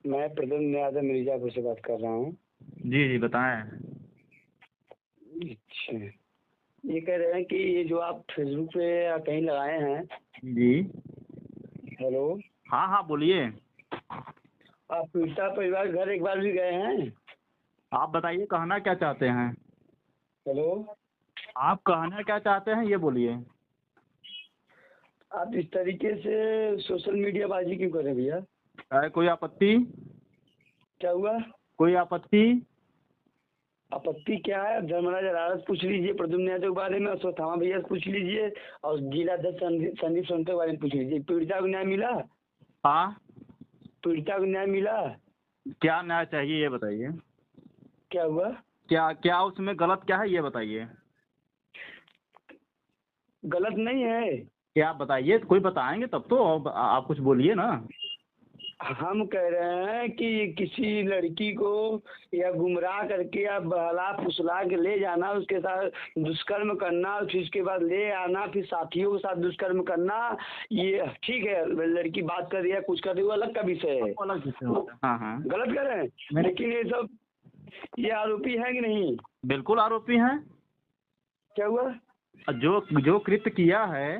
मैं प्रद्युम्न यादव मिर्जापुर से बात कर रहा हूँ। जी जी बताएं। अच्छा, ये कह रहे हैं कि ये जो आप फेसबुक पे या कहीं लगाए हैं। जी हेलो, हाँ हाँ बोलिए। आप पीड़िता परिवार घर एक बार भी गए हैं? आप बताइए कहना क्या चाहते हैं। हेलो, आप कहना क्या चाहते हैं ये बोलिए। आप इस तरीके से सोशल मीडिया बाजी क्यों कर रहे हैं भैया? कोई आपत्ति? क्या हुआ? कोई आपत्ति? आपत्ति क्या है? धर्मराज अदालत पूछ लीजिए प्रद्युम्न यादव के बारे में, अश्वत्थामा भैया से पूछ लीजिए, और जिला अध्यक्ष संदीप सोनकर के बारे में पूछ लीजिए। पीड़िता को न्याय मिला? हाँ, पीड़िता को न्याय मिला? क्या न्याय चाहिए ये बताइए। क्या हुआ? क्या क्या उसमें गलत क्या है ये बताइए। गलत नहीं है। क्या आप बताइए, कोई बताएंगे तब तो। आप कुछ बोलिए ना। हम कह रहे हैं कि किसी लड़की को या गुमराह करके या बहला फुसला के ले जाना, उसके साथ दुष्कर्म करना, फिर उसके बाद ले आना, फिर साथियों के साथ दुष्कर्म करना, ये ठीक है। लड़की बात कर रही है, कुछ कर रही है, वो अलग का विषय है। वो अलग विषय होता है। हाँ हाँ गलत कर रहे हैं, लेकिन ये सब ये आरोपी है कि नहीं? बिल्कुल आरोपी हैं। क्या हुआ? जो जो कृत्य किया है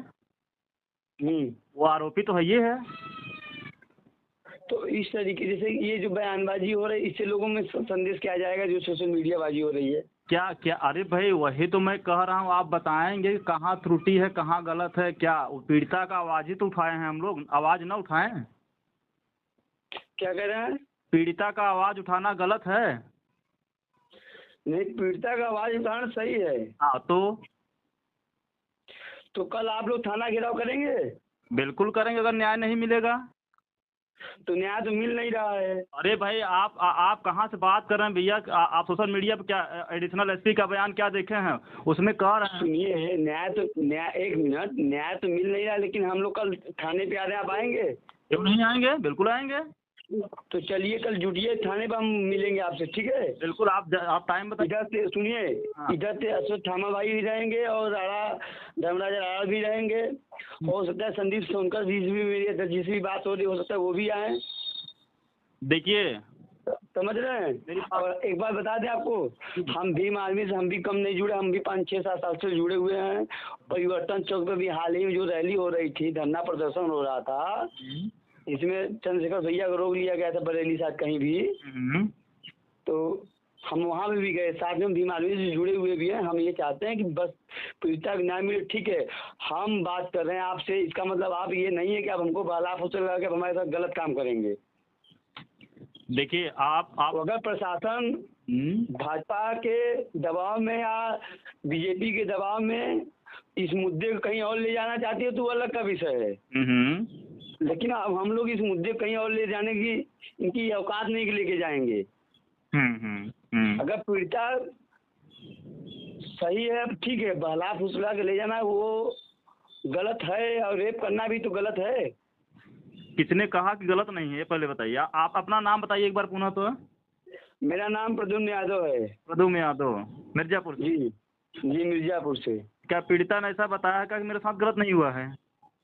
वो आरोपी तो है ये है। तो इस तरीके जैसे ये जो बयानबाजी हो रही है, इससे लोगों में संदेश क्या जाएगा जो सोशल मीडिया बाजी हो रही है? क्या क्या, अरे भाई वही तो मैं कह रहा हूँ। आप बताएंगे कि कहाँ त्रुटि है कहाँ गलत है। क्या वो पीड़िता का आवाज़ ही तो उठाए हैं हम लोग, आवाज़ ना उठाएं? क्या कह रहे हैं? पीड़िता का आवाज़ उठाना गलत है? नहीं, पीड़िता का आवाज उठाना सही है। हाँ तो कल आप लोग थाना घेराव करेंगे? बिल्कुल करेंगे अगर न्याय नहीं मिलेगा। तो न्याय तो मिल नहीं रहा है। अरे भाई आप कहाँ से बात कर रहे हैं भैया? आप सोशल मीडिया पे क्या एडिशनल एसपी का बयान क्या देखे हैं? उसमें कह रहे हैं। सुनिए, न्याय एक मिनट, न्याय तो मिल नहीं रहा, लेकिन हम लोग कल थाने पे आ रहे हैं, आप आएंगे? क्यों नहीं आएंगे, बिल्कुल आएंगे। तो चलिए कल जुटिए थाने पे, हम मिलेंगे आपसे, ठीक है? बिल्कुल आप टाइम बताइए। इधर से सुनिए, हाँ। इधर से अश्वत्थामा भाई भी रहेंगे और धर्मराज राणा भी रहेंगे। हो सकता है संदीप सोनकर जी से भी मेरी जिस भी बात हो रही हो सकता है वो भी आए। देखिए समझ रहे हैं? मेरी और एक बात बता दें आपको, हम भीम आर्मी से हम भी कम नहीं जुड़े, हम भी 5-6-7 साल से जुड़े हुए हैं। परिवर्तन चौक पे भी हाल ही में जो रैली हो रही थी, धरना प्रदर्शन हो रहा था, इसमें चंद्रशेखर भैया को रोक लिया गया था बरेली साथ कहीं भी। तो हम वहाँ पे भी गए, साथ में हम भीम आर्मी से जुड़े हुए भी हैं। हम ये चाहते हैं कि बस पीड़िता को न्याय मिले, ठीक है? हम बात कर रहे हैं आपसे, इसका मतलब आप ये नहीं है कि आप हमको बहला फुसला लगा के आप हमारे साथ गलत काम करेंगे। देखिए आप अगर प्रशासन भाजपा के दबाव में या बीजेपी के दबाव में इस मुद्दे को कहीं और ले जाना चाहती है तो वो अलग का विषय है। लेकिन अब हम लोग इस मुद्दे को कहीं और ले जाने की इनकी औकात नहीं कि लेके जाएंगे। अगर पीड़िता सही है, ठीक है, बहला फुसला के ले जाना वो गलत है, और रेप करना भी तो गलत है। किसने कहा कि गलत नहीं है ये पहले बताइए। आप अपना नाम बताइए एक बार पुनः तो। मेरा नाम प्रद्युम्न यादव है। प्रद्युम्न यादव, मिर्जापुर से। जी मिर्जापुर से। क्या पीड़िता ने ऐसा बताया कि मेरे साथ गलत नहीं हुआ है?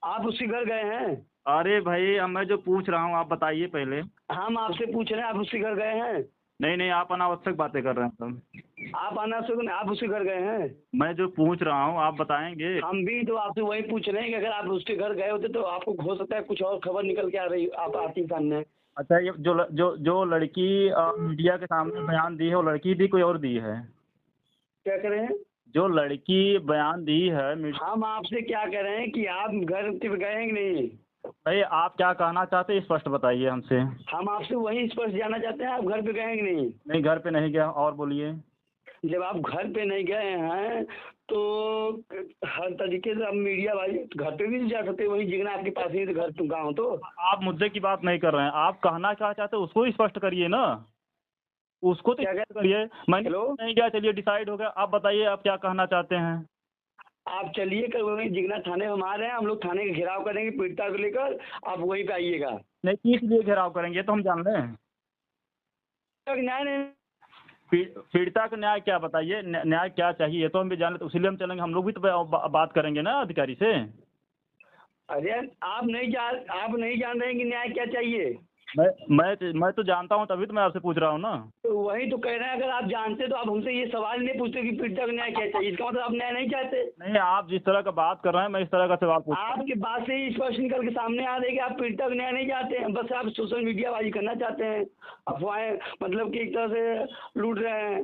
आप उसके घर गए हैं? अरे भाई अब मैं जो पूछ रहा हूँ आप बताइए पहले। हम आपसे पूछ रहे हैं, आप उसके घर गए हैं? नहीं आप अनावश्यक बातें कर रहे हैं सब। आप अनावश्यक, आप उसके घर गए हैं? मैं जो पूछ रहा हूँ आप बताएंगे। हम भी तो आपसे वही पूछ रहे हैं कि अगर आप उसके घर गए होते तो आपको हो सकता है कुछ और खबर निकल के आ रही आप आती सामने। अच्छा, ये जो लड़की मीडिया के सामने बयान दी है वो लड़की थी कोई और दी है? क्या कह रहे हैं? जो लड़की बयान दी है हम आपसे क्या कह रहे हैं कि आप घर पे गए हैं कि नहीं? भाई आप क्या कहना चाहते हैं स्पष्ट बताइए हमसे। हम आपसे वही स्पष्ट जानना चाहते हैं, आप घर पे गए हैं कि नहीं? नहीं घर पे नहीं गया, और बोलिए। जब आप घर पे नहीं गए हैं तो हर तरीके से आप मीडिया भाई घर पे भी नहीं जा सकते, वही जिगना आपके पास ही तो घर तुम गाँव तो। आप मुद्दे की बात नहीं कर रहे हैं, आप कहना क्या चाहते हैं उसको स्पष्ट करिए ना। उसको तो क्या करिए। मैंने हेलो, नहीं गया, चलिए डिसाइड हो गया। आप बताइए आप क्या कहना चाहते हैं। आप चलिए कल वही जिगना थाने में हम आ रहे हैं, हम लोग थाने का घेराव करेंगे पीड़िता को लेकर, आप वहीं पे आइएगा। नहीं किस लिए घेराव करेंगे तो हम जान लें। न्याय नहीं। पीड़िता का न्याय क्या बताइए, न्याय क्या चाहिए ये तो हम भी जान लें, तो इसलिए हम चलेंगे। हम लोग भी तो बात करेंगे ना अधिकारी से। अरे आप नहीं जान रहे हैं कि न्याय क्या चाहिए? मैं तो जानता हूँ, तभी तो मैं आपसे पूछ रहा हूँ ना। तो वही तो कह रहे हैं, अगर आप जानते तो आप हमसे ये सवाल नहीं पूछते कि पीड़िता को न्याय क्या चाहिए, इसका मतलब आप न्याय नहीं चाहते। नहीं, आप जिस तरह का बात कर रहे हैं मैं इस तरह का सवाल पूछ रहा हूँ। आपकी बात से ही स्पष्ट निकल के सामने आ रही है कि आप पीड़िता को न्याय नहीं चाहते हैं, बस आप सोशल मीडिया बाजी करना चाहते हैं, अफवाहें मतलब कि एक तरह से लूट रहे हैं,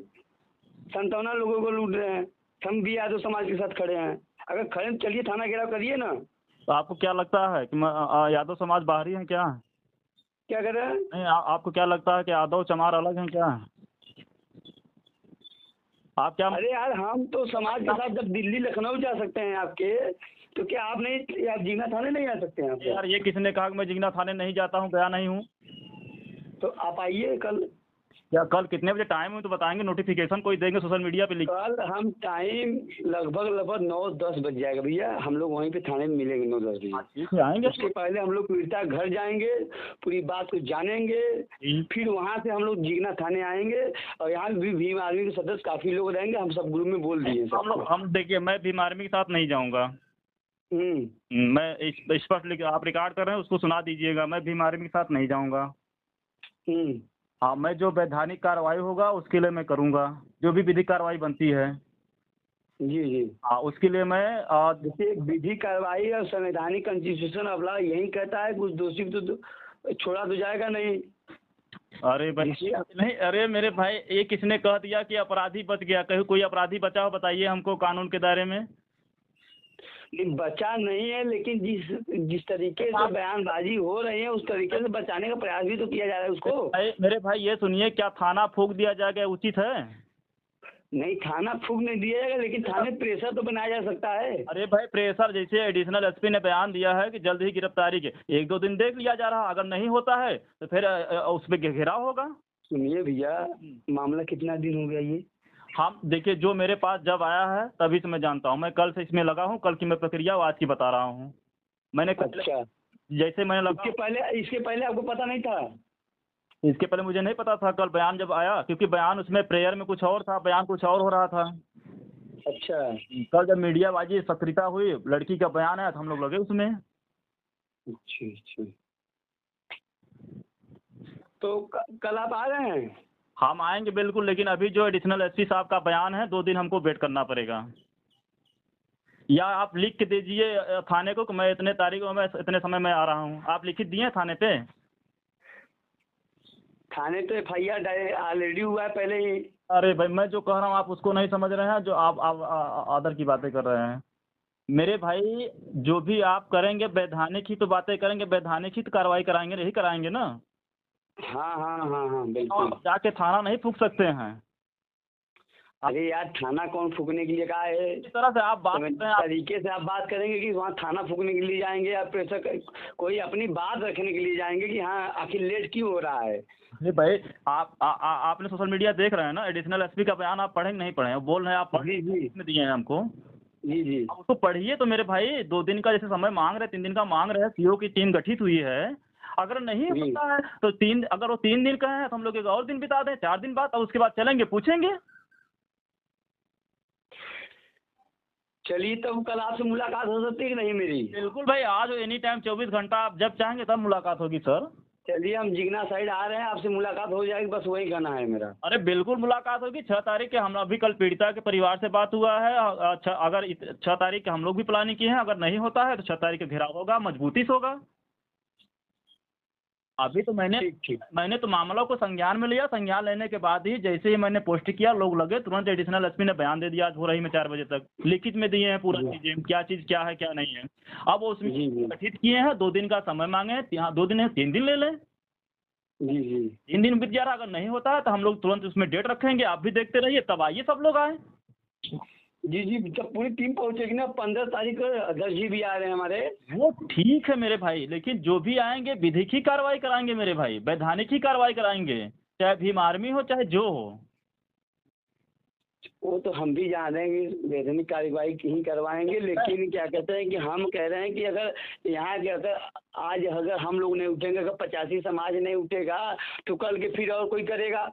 संतावना लोगों को लूट रहे हैं। हम भी यादव समाज के साथ खड़े हैं, अगर खड़े हैं तो चलिए थाना घेराव करिए ना। तो आपको क्या लगता है कि यादव समाज बाहरी हैं क्या? क्या कर रहे हैं? नहीं, आपको क्या लगता है कि यादव चमार अलग हैं क्या? आप क्या? अरे यार, हम तो समाज के साथ जब दिल्ली लखनऊ जा सकते हैं आपके, तो क्या आप नहीं, आप जीना थाने नहीं आ सकते हैं आप? यार ये किसने कहा कि मैं जिगना थाने नहीं जाता हूँ, गया नहीं हूँ? तो आप आइए कल। क्या कल कितने बजे टाइम है तो बताएंगे, नोटिफिकेशन कोई देंगे सोशल मीडिया पे लिख। कल हम टाइम लगभग 9-10 बज जाएगा भैया, हम लोग वहीं पे थाने में मिलेंगे 9-10 बजे। ठीक है, आएंगे। उसके पहले हम लोग पीड़िता घर जाएंगे, पूरी बात को जानेंगे, फिर वहाँ से हम लोग जीगना थाने आएंगे। और यहाँ भी भीम आर्मी के सदस्य काफी लोग रहेंगे, हम सब ग्रुप में बोल दिए हम देखिए, मैं भीम आर्मी के साथ नहीं जाऊँगा। मैं स्पष्ट लिख, आप रिकॉर्ड कर रहे हैं उसको सुना दीजिएगा, मैं भीम आर्मी के साथ नहीं जाऊँगा। हाँ, मैं जो वैधानिक कार्रवाई होगा उसके लिए मैं करूँगा, जो भी विधिक कार्रवाई बनती है। जी जी। हाँ, उसके लिए मैं देखिए, विधि कार्रवाई और संवैधानिक कॉन्स्टिट्यूशन ऑफ लॉ यही कहता है, कुछ दोषी को तो छोड़ा तो जाएगा नहीं। अरे भाई नहीं, अरे मेरे भाई, ये किसने कह दिया कि अपराधी बच गया? कहीं कोई अपराधी बचा हो बताइए हमको कानून के दायरे में। बचा नहीं है, लेकिन जिस तरीके से बयानबाजी हो रही है उस तरीके से बचाने का प्रयास भी तो किया जा रहा है उसको। मेरे भाई ये सुनिए, क्या थाना फूंक दिया जाएगा उचित है? नहीं, थाना फूंक नहीं दिया जाएगा, लेकिन थाने प्रेशर तो बनाया जा सकता है। अरे भाई, प्रेशर जैसे एडिशनल एसपी ने बयान दिया है कि जल्द ही गिरफ्तारी के 1-2 दिन देख लिया जा रहा, अगर नहीं होता है तो फिर उस पर घेराव होगा। सुनिए भैया, मामला कितना दिन हो गया ये? हम देखिए, जो मेरे पास जब आया है तभी से मैं जानता हूँ, मैं कल से इसमें लगा हूँ, कल की मैं प्रक्रिया आज की बता रहा हूँ। मैंने अच्छा, जैसे मैंने लगा, इसके पहले आपको पता नहीं था? इसके पहले मुझे नहीं पता था, कल बयान जब आया, क्योंकि बयान उसमें प्रेयर में कुछ और था, बयान कुछ और हो रहा था। अच्छा। कल जब मीडियाबाजी सक्रियता हुई, लड़की का बयान आया तो हम लोग लगे उसमें। अच्छा अच्छा, तो कल आप आ रहे हैं? हम आएंगे बिल्कुल, लेकिन अभी जो एडिशनल एसपी साहब का बयान है 2 दिन हमको वेट करना पड़ेगा। या आप लिख के दीजिए थाने को कि मैं इतने तारीख को, मैं इतने समय में आ रहा हूँ। आप लिखित दिए थाने पे? थाने तो FIR ऑलरेडी हुआ है पहले ही। अरे भाई, मैं जो कह रहा हूँ आप उसको नहीं समझ रहे हैं, जो आप आदर की बातें कर रहे हैं। मेरे भाई, जो भी आप करेंगे वैधानिक ही तो बातें करेंगे, वैधानिक ही तो कार्रवाई कराएंगे, यही कराएंगे ना। हाँ हाँ हाँ हाँ, बिल्कुल। जाके थाना नहीं फूंक सकते हैं। अरे यार, थाना कौन फूकने के लिए कहा है? इस तरह से आप बात करते हैं, तरीके से आप बात करेंगे कि वहाँ थाना फूकने के लिए जाएंगे, या प्रेशर कोई अपनी बात रखने के लिए जाएंगे कि हाँ आखिर लेट क्यों हो रहा है? अरे भाई, आपने सोशल मीडिया देख रहे हैं ना, एडिशनल एसपी का बयान आप पढ़ेंगे नहीं पढ़े? बोल रहे हैं आप जी जी में दिए हैं हमको। जी जी। आप उसको पढ़िए तो मेरे भाई, 2 दिन का जैसे समय मांग रहे, 3 दिन का मांग रहे हैं, सीओ की टीम गठित हुई है। अगर नहीं होता है तो अगर वो 3 दिन का है तो हम लोग एक और दिन बिता दें, 4 दिन बाद, और उसके बाद चलेंगे पूछेंगे। चलिए, तब कल आपसे मुलाकात हो सकती है कि नहीं मेरी? बिल्कुल भाई, आज एनी टाइम 24 घंटा, आप जब चाहेंगे तब मुलाकात होगी सर। चलिए, हम जिगना साइड आ रहे हैं, आपसे मुलाकात हो जाएगी, बस वही कहना है मेरा। अरे बिल्कुल मुलाकात होगी। 6 तारीख के हम अभी कल पीड़िता के परिवार से बात हुआ है। अगर 6 तारीख के हम लोग भी प्लानिंग किए हैं, अगर नहीं होता है तो 6 तारीख का घेराव होगा, मजबूती से होगा। अभी तो मैंने तो मामलों को संज्ञान में लिया, संज्ञान लेने के बाद ही जैसे ही मैंने पोस्ट किया, लोग लगे तुरंत। एडिशनल एसपी ने बयान दे दिया, आज हो रही में 4 बजे तक लिखित में दिए हैं पूरा चीजें, क्या चीज क्या है क्या नहीं है। अब वो उसमें गठित किए हैं, 2 दिन का समय मांगे हैं, यहाँ 2 दिन है, 3 दिन ले लें। जी जी। 3 दिन बीत जा रहा, अगर नहीं होता है तो हम लोग तुरंत उसमें डेट रखेंगे, आप भी देखते रहिए, तब आइए सब लोग आए। जी जी, जब पूरी टीम पहुंचेगी ना, 15 तारीख को अध्यक्ष जी भी आ रहे हैं हमारे। वो ठीक है मेरे भाई, लेकिन जो भी आएंगे विधिक ही कार्रवाई कराएंगे मेरे भाई, वैधानिक ही कार्रवाई कराएंगे, चाहे भीम आर्मी हो चाहे जो हो। वो तो हम भी जान रहे हैं कि वैधानिक कार्रवाई ही करवाएंगे, लेकिन क्या कहते हैं कि हम कह रहे हैं कि अगर यहाँ क्या कहते हैं, आज अगर हम लोग नहीं उठेंगे, अगर 85 समाज नहीं उठेगा तो कल के फिर और कोई करेगा।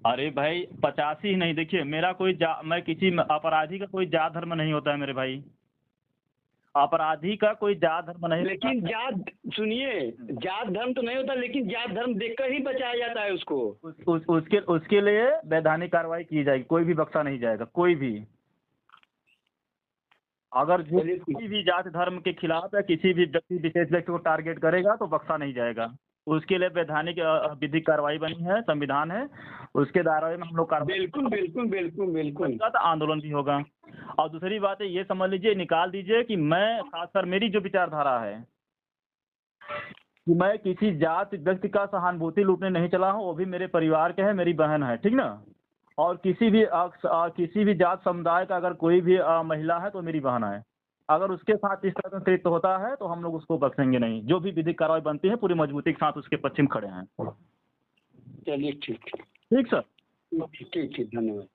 अरे भाई, 85 ही नहीं, देखिए मेरा कोई मैं किसी अपराधी का कोई जात धर्म नहीं होता है मेरे भाई। अपराधी का कोई जात धर्म नहीं। लेकिन जात, सुनिए, जात धर्म तो नहीं होता, लेकिन जात धर्म देखकर ही बचाया जाता है उसको। उसके लिए वैधानिक कार्रवाई की जाएगी, कोई भी बख्शा नहीं जाएगा, कोई भी। अगर जो किसी भी जाति धर्म के खिलाफ या किसी भी व्यक्ति विशेष व्यक्ति को टारगेट करेगा तो बख्शा नहीं जाएगा। उसके लिए वैधानिक विधिक कार्रवाई बनी है, संविधान है, उसके दायरे में हम लोग कार्रवाई। बिल्कुल बिल्कुल बिल्कुल बिल्कुल। तो आंदोलन भी होगा। और दूसरी बात है, ये समझ लीजिए, निकाल दीजिए कि मैं, खासकर मेरी जो विचारधारा है कि मैं किसी जाति व्यक्ति का सहानुभूति लूटने नहीं चला हूँ, वो भी मेरे परिवार के है, मेरी बहन है, ठीक ना। और किसी भी जात समुदाय का अगर कोई भी महिला है तो मेरी बहन है। अगर उसके साथ इस तरह का कृत्य होता है तो हम लोग उसको बख्शेंगे नहीं। जो भी विधिक कार्रवाई बनती है पूरी मजबूती के साथ उसके पश्चिम खड़े हैं। चलिए ठीक ठीक सर। ठीक ठीक, धन्यवाद।